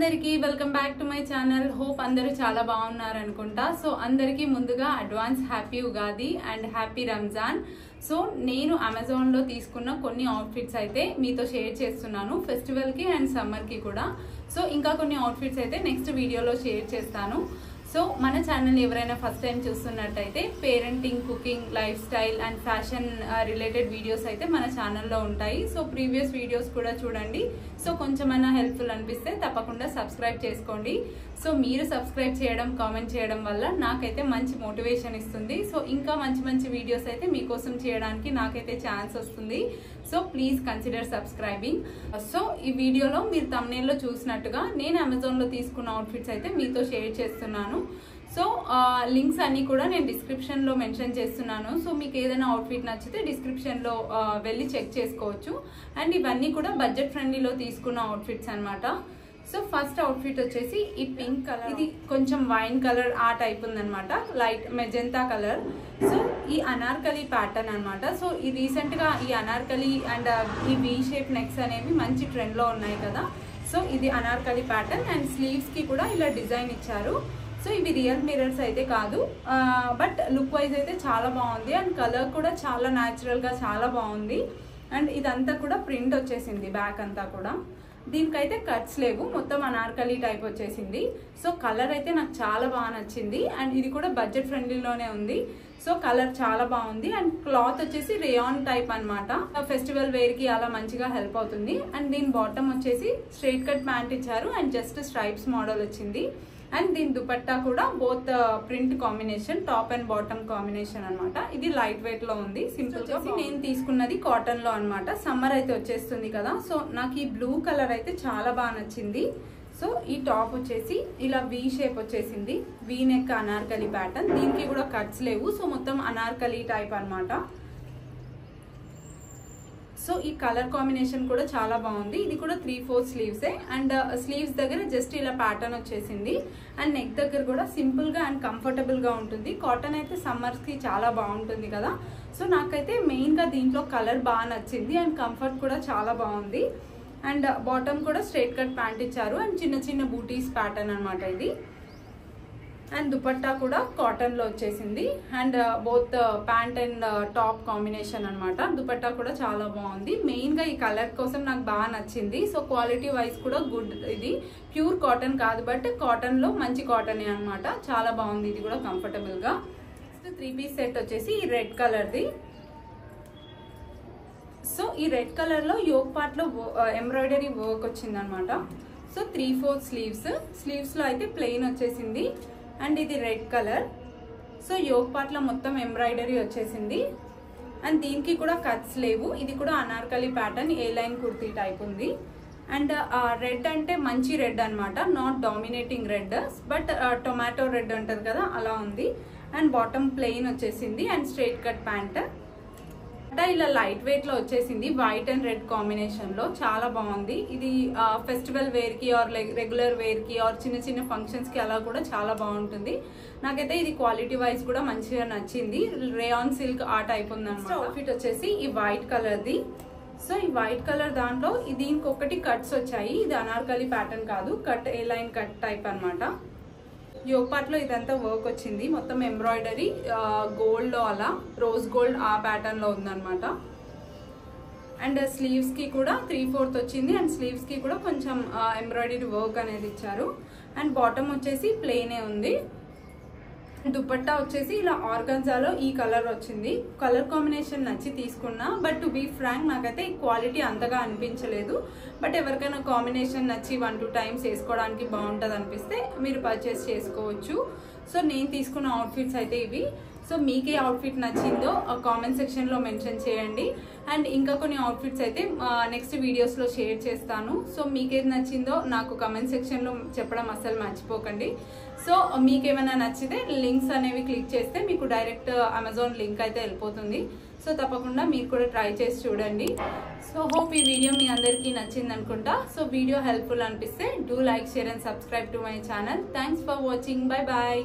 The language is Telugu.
అందరికీ welcome back to my channel. Hope అందరూ చాలా బాగున్నారు అనుకుంటా. సో అందరికీ ముందుగా advance happy Ugadi and happy Ramzan. So నేను అమెజాన్ లో తీసుకున్న కొన్ని అవుట్ఫిట్స్ అయితే మీతో షేర్ చేస్తున్నాను, ఫెస్టివల్ కి అండ్ సమ్మర్ కి కూడా. సో ఇంకా కొన్ని అవుట్ఫిట్స్ అయితే నెక్స్ట్ వీడియోలో షేర్ చేస్తాను. సో మన ఛానల్ ఎవరైనా ఫస్ట్ టైం చూస్తున్నట్టయితే parenting, cooking, life style and fashion related videos అయితే మన ఛానల్లో ఉంటాయి. సో ప్రీవియస్ వీడియోస్ కూడా చూడండి. సో కొంచెమైనా హెల్ప్ఫుల్ అనిపిస్తే తప్పకుండా సబ్స్క్రైబ్ చేసుకోండి. సో మీరు సబ్స్క్రైబ్ చేయడం, కామెంట్ చేయడం వల్ల నాకైతే మంచి మోటివేషన్ ఇస్తుంది. సో ఇంకా మంచి మంచి వీడియోస్ అయితే మీకోసం చేయడానికి నాకైతే ఛాన్స్ వస్తుంది. So please consider subscribing. So ఈ వీడియోలో మీరు థంబ్నెయిల్లో చూసినట్టుగా నేను అమెజాన్లో తీసుకున్న అవుట్ఫిట్స్ అయితే మీతో షేర్ చేస్తున్నాను. సో లింక్స్ అన్ని కూడా నేను డిస్క్రిప్షన్లో మెన్షన్ చేస్తున్నాను. సో మీకు ఏదైనా అవుట్ఫిట్ నచ్చితే డిస్క్రిప్షన్లో వెళ్ళి చెక్ చేసుకోవచ్చు. అండ్ ఇవన్నీ కూడా బడ్జెట్ ఫ్రెండ్లీలో తీసుకున్న అవుట్ఫిట్స్ అనమాట. సో ఫస్ట్ అవుట్ఫిట్ వచ్చేసి ఈ పింక్ కలర్, ఇది కొంచెం వైన్ కలర్ ఆ టైప్ ఉందనమాట, లైట్ మెజెంతా కలర్. సో ఈ అనార్కలి ప్యాటర్న్ అనమాట. సో ఈ రీసెంట్ గా ఈ అనార్కలి అండ్ ఈ వీ షేప్ నెక్స్ అనేవి మంచి ట్రెండ్ లో ఉన్నాయి కదా. సో ఇది అనార్కలి ప్యాటర్న్ అండ్ స్లీవ్స్ కి కూడా ఇలా డిజైన్ ఇచ్చారు. సో ఇవి రియల్ మిర్రర్స్ అయితే కాదు, బట్ లుక్ వైజ్ అయితే చాలా బాగుంది అండ్ కలర్ కూడా చాలా న్యాచురల్ గా చాలా బాగుంది. అండ్ ఇదంతా కూడా ప్రింట్ వచ్చేసింది బ్యాక్ అంతా కూడా. దీనికైతే కట్స్ లేవు, మొత్తం అనార్కలి టైప్ వచ్చేసింది. సో కలర్ అయితే నాకు చాలా బాగా నచ్చింది అండ్ ఇది కూడా బడ్జెట్ ఫ్రెండ్లీలోనే ఉంది. సో కలర్ చాలా బాగుంది అండ్ క్లాత్ వచ్చేసి రేయాన్ టైప్ అనమాట. ఫెస్టివల్ వేర్ కి అలా మంచిగా హెల్ప్ అవుతుంది. అండ్ దీని బాటమ్ వచ్చేసి స్ట్రైట్ కట్ ప్యాంట్ ఇచ్చారు అండ్ జస్ట్ స్ట్రైప్స్ మోడల్ వచ్చింది. అండ్ దీని దుపట్టా కూడా both print combination, top and bottom combination అనమాట. ఇది లైట్ వెయిట్ లో ఉంది, సింపుల్ గా. నేను తీసుకున్నది కాటన్ లో అనమాట. సమ్మర్ అయితే వచ్చేస్తుంది కదా. సో నాకు ఈ బ్లూ కలర్ అయితే చాలా బాగా నచ్చింది. సో ఈ టాప్ వచ్చేసి ఇలా వీ షేప్ వచ్చేసింది, వీ నెక్ అనార్కలి ప్యాటర్న్. దీనికి కూడా కట్స్ లేవు. సో మొత్తం అనార్కలి టైప్ అనమాట. సో ఈ కలర్ కాంబినేషన్ కూడా చాలా బాగుంది. ఇది కూడా 3/4 స్లీవ్సే అండ్ స్లీవ్స్ దగ్గర జస్ట్ ఇలా ప్యాటర్న్ వచ్చేసింది. అండ్ నెక్ దగ్గర కూడా సింపుల్ గా అండ్ కంఫర్టబుల్ గా ఉంటుంది. కాటన్ అయితే సమ్మర్స్ కి చాలా బాగుంటుంది కదా. సో నాకైతే మెయిన్ గా దీంట్లో కలర్ బాగా నచ్చింది అండ్ కంఫర్ట్ కూడా చాలా బాగుంది. అండ్ బాటమ్ కూడా స్ట్రైట్ కట్ ప్యాంట్ ఇచ్చారు అండ్ చిన్న చిన్న బూటీస్ ప్యాటర్న్ అనమాట ఇది. అండ్ దుపట్టా కూడా కాటన్ లో వచ్చేసింది and both pant and top combination అనమాట. దుపట్టా కూడా చాలా బాగుంది. మెయిన్ గా ఈ కలర్ కోసం నాకు బాగా నచ్చింది. సో క్వాలిటీ వైజ్ కూడా గుడ్. ఇది ప్యూర్ కాటన్ కాదు, బట్ కాటన్ లో మంచి కాటన్ అనమాట. చాలా బాగుంది. ఇది కూడా కంఫర్టబుల్ గా. 3 పీస్ సెట్ వచ్చేసి ఈ రెడ్ కలర్ ది. సో ఈ రెడ్ కలర్ లో యోక్ పార్ట్ లో ఎంబ్రాయిడరీ వర్క్ వచ్చింది అనమాట. సో 3/4 స్లీవ్స్ లో అయితే ప్లెయిన్ వచ్చేసింది అండ్ ఇది red colour. So yoke part లో మొత్తం ఎంబ్రాయిడరీ వచ్చేసింది అండ్ దీనికి కూడా కట్స్ లేవు. ఇది కూడా అనార్కలి ప్యాటర్న్, ఏ లైన్ కుర్తీ టైప్ ఉంది. అండ్ రెడ్ అంటే మంచి రెడ్ అనమాట, not dominating red, but tomato red అంటారు కదా, అలా ఉంది. అండ్ బాటమ్ ప్లెయిన్ వచ్చేసింది అండ్ స్ట్రైట్ కట్ ప్యాంట్. ఇలా లైట్ వెయిట్ లో వచ్చేసింది, వైట్ అండ్ రెడ్ కాంబినేషన్ లో. చాలా బాగుంది. ఇది ఫెస్టివల్ వేర్ కి ఆర్ రెగ్యులర్ వేర్ కి ఆర్ చిన్న చిన్న ఫంక్షన్స్ కి అలా కూడా చాలా బాగుంటుంది. నాకైతే ఇది క్వాలిటీ వైజ్ కూడా మంచిగా నచ్చింది. రేయాన్ సిల్క్ ఆ టైప్ ఉందన్నమాట. అవుట్ఫిట్ వచ్చేసి ఈ వైట్ కలర్ ది. సో ఈ వైట్ కలర్ దాంట్లో దీనికి ఒకటి కట్స్ వచ్చాయి. ఇది అనార్కలి ప్యాటర్న్ కాదు, కట్ ఏ లైన్ కట్ టైప్ అనమాట. యోక్ పార్ట్ లో ఇదంతా వర్క్ వచ్చింది, మొత్తం ఎంబ్రాయిడరీ గోల్డ్ లో అలా రోజ్ గోల్డ్ ఆ ప్యాటర్న్ లో ఉందన్నమాట. అండ్ స్లీవ్స్ కి కూడా 3/4 వచ్చింది అండ్ స్లీవ్స్ కి కూడా కొంచెం ఎంబ్రాయిడరీ వర్క్ అనేది ఇచ్చారు. అండ్ బాటమ్ వచ్చేసి ప్లెయినే ఉంది. దుపట్టా వచ్చేసి ఇలా ఆర్గన్జాలో ఈ కలర్ వచ్చింది. కలర్ కాంబినేషన్ నచ్చి తీసుకున్నా, బట్ టు బీ ఫ్రాంక్ నాకైతే ఈ క్వాలిటీ అంతగా అనిపించలేదు. బట్ ఎవరికైనా కాంబినేషన్ నచ్చి 1-2 టైమ్స్ వేసుకోవడానికి బాగుంటుంది అనిపిస్తే మీరు పర్చేస్ చేసుకోవచ్చు. సో నేను తీసుకున్న అవుట్ఫిట్స్ అయితే ఇవి. సో మీకే అవుట్ఫిట్ నచ్చిందో కామెంట్ సెక్షన్ లో మెన్షన్ చేయండి. అండ్ ఇంకా కొన్ని అవుట్ఫిట్స్ అయితే నెక్స్ట్ వీడియోస్ లో షేర్ చేస్తాను. సో మీకేది నచ్చిందో నాకు కామెంట్ సెక్షన్ లో చెప్పడం అస్సలు మర్చిపోకండి. సో మీకేమైనా నచ్చితే లింక్స్ అనేవి క్లిక్ చేస్తే మీకు డైరెక్ట్ అమెజాన్ లింక్ అయితే వెళ్ళిపోతుంది. సో తప్పకుండా మీరు కూడా ట్రై చేసి చూడండి. సో హోప్ ఈ వీడియో మీ అందరికీ నచ్చింది అనుకుంటా. సో వీడియో హెల్ప్ఫుల్ అనిపిస్తే do like, share and subscribe to my channel. Thanks for watching. Bye bye.